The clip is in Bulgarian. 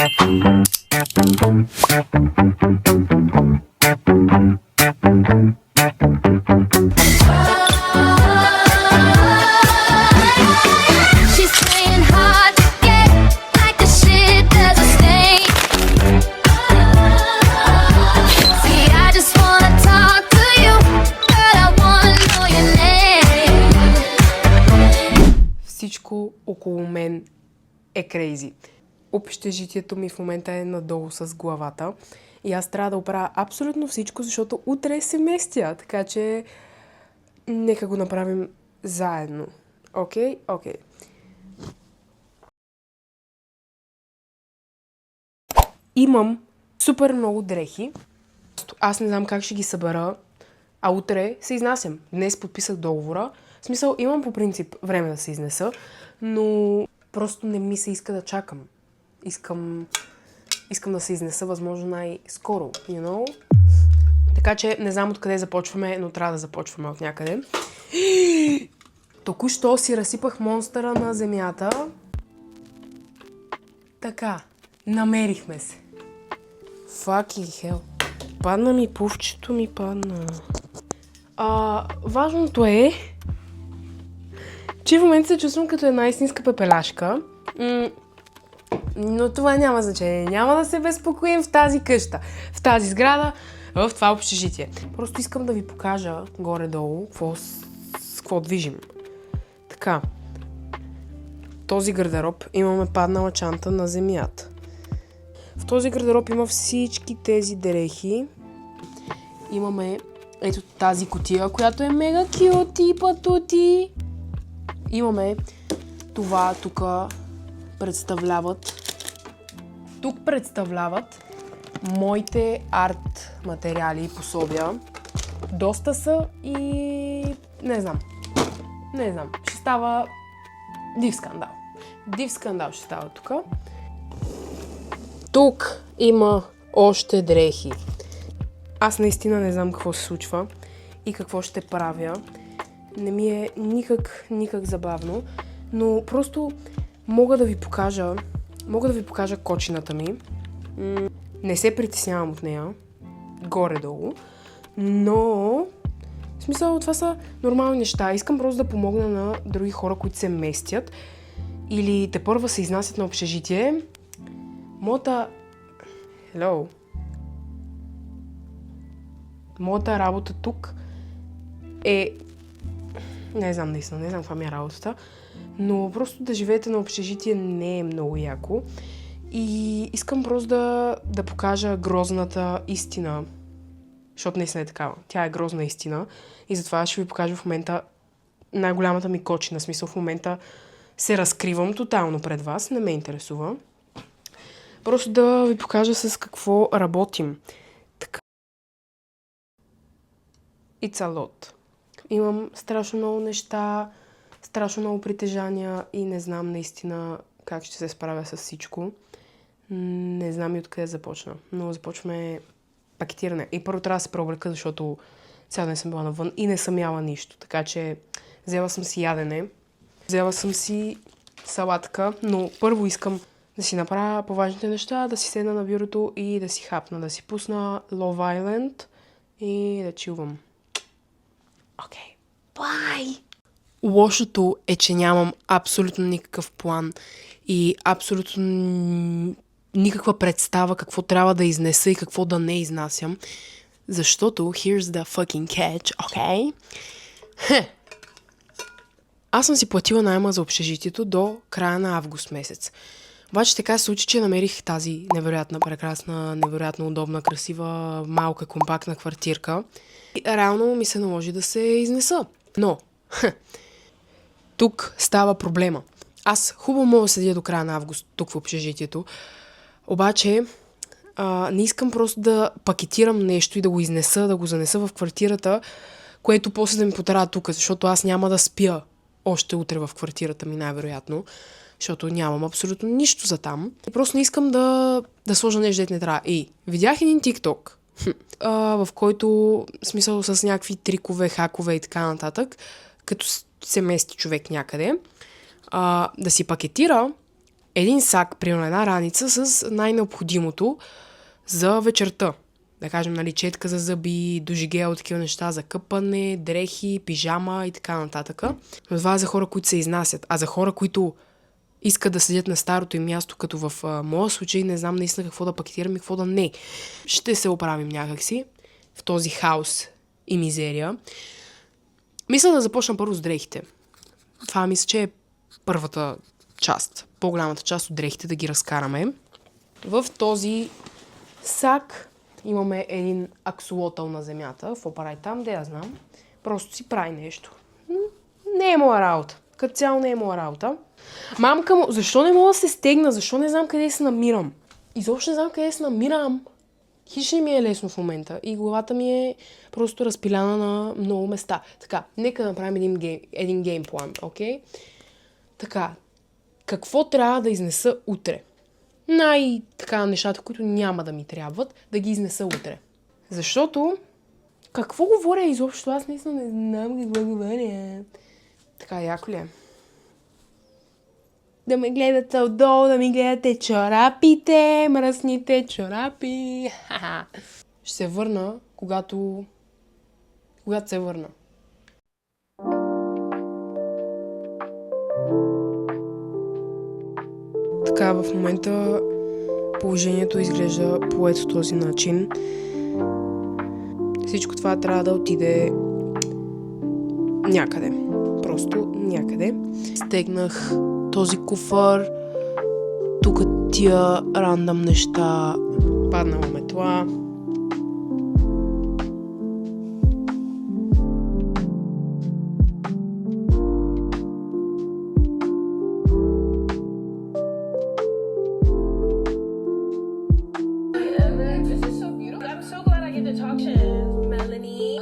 She's playing hard to get, like the shit doesn't stay. See, I just wanna talk to you, but I wanna know your name. Всичко около мен е крейзи. Общежитието ми в момента е надолу с главата и аз трябва да оправя абсолютно всичко, защото утре се местя, така че нека го направим заедно. Окей? Окей. Имам супер много дрехи. Аз не знам как ще ги събера, а утре се изнасям. Днес подписах договора. В смисъл, имам по принцип време да се изнеса, но просто не ми се иска да чакам. Искам да се изнеса възможно най-скоро, you know? Така че не знам откъде започваме, но трябва да започваме от някъде. Току-що си разсипах монстъра на земята. Така, намерихме се. Fucking hell. Падна ми пувчето, ми падна. Важното е, че в момента се чувствам като една истинска пепеляшка. Но това няма значение. Няма да се безпокоим в тази къща, в тази сграда, в това общежитие. Просто искам да ви покажа горе-долу с какво движим. Така. Този гардероб имаме паднала чанта на земята. В този гардероб има всички тези дрехи. Имаме ето тази кутия, която е мега кюти, патути. Имаме това тук представляват моите арт материали и пособия. Доста са и не знам. Ще става див скандал. Див скандал ще става тук. Тук има още дрехи. Аз наистина не знам какво се случва и какво ще правя. Не ми е никак забавно, но просто мога да ви покажа кочината ми. Не се притеснявам от нея, горе-долу, но в смисъл това са нормални неща. Искам просто да помогна на други хора, които се местят или тепърва се изнасят на общежитие. Моята работа тук е... Не знам каква ми е работата, но просто да живеете на общежитие не е много яко. И искам просто да покажа грозната истина, защото наистина е такава. Тя е грозна истина и затова ще ви покажа в момента най-голямата ми кочина. В смисъл в момента се разкривам тотално пред вас, не ме интересува. Просто да ви покажа с какво работим. Така. It's a lot. Имам страшно много неща, страшно много притежания и не знам наистина как ще се справя с всичко. Не знам и откъде започна, но започваме пакетиране. И първо трябва да се преоблека, защото цял ден съм била навън и не съм яла нищо. Така че взела съм си ядене, взела съм си салатка, но първо искам да си направя по-важните неща, да си седна на бюрото и да си хапна, да си пусна Love Island и да чилвам. Окей. Бай! Лошото е, че нямам абсолютно никакъв план и абсолютно никаква представа какво трябва да изнеса и какво да не изнасям. Защото, here's the fucking catch, окей? Аз съм си платила найма за общежитието до края на август месец. Обаче така се случи, че намерих тази невероятна, прекрасна, невероятно удобна, красива, малка, компактна квартирка. И реално ми се наложи да се изнеса. Но, тук става проблема. Аз хубаво мога да седя до края на август тук в общежитието, обаче не искам просто да пакетирам нещо и да го изнеса, да го занеса в квартирата, което после да ми потара тук, защото аз няма да спя още утре в квартирата ми най-вероятно, защото нямам абсолютно нищо за там. И просто не искам да сложа нещо, дето не трябва. И видях един TikTok, в който, в смисъл с някакви трикове, хакове и така нататък, като се мести човек някъде, да си пакетира един сак, примерно една раница с най-необходимото за вечерта. Да кажем, нали, четка за зъби, дожигел, такива неща за къпане, дрехи, пижама и така нататък. Но това е за хора, които се изнасят. А за хора, които искат да седят на старото им място, като в моя случай, не знам наистина какво да пакетирам и какво да не. Ще се оправим някакси в този хаос и мизерия. Мисля да започна първо с дрехите. Това мисля, че е първата част. По-голямата част от дрехите да ги разкараме. В този сак имаме един аксолотъл на земята. Какво прави там, да я знам. Просто си прави нещо. Не е моя работа. Като цяло не е моя работа. Мамка му, защо не мога да се стегна? Защо не знам къде се намирам? Изобщо не знам къде се намирам. Хич не ми е лесно в момента. И главата ми е просто разпиляна на много места. Така, нека направим един геймплан, окей? Така, какво трябва да изнеса утре? Така нещата, които няма да ми трябват, да ги изнеса утре. Защото, какво говоря изобщо? Аз наистина не знам какво говоря. Така, яко ли е? Да ме гледате отдолу, да ми гледате чорапите, мръсните чорапи. Ще се върна, когато се върна. Така, в момента положението изглежда по ето този начин. Всичко това трябва да отиде някъде. Просто някъде. Стегнах този куфър. Тук тия рандъм неща. Паднала метла. This is so beautiful. I'm so glad I get to talk to Melanie.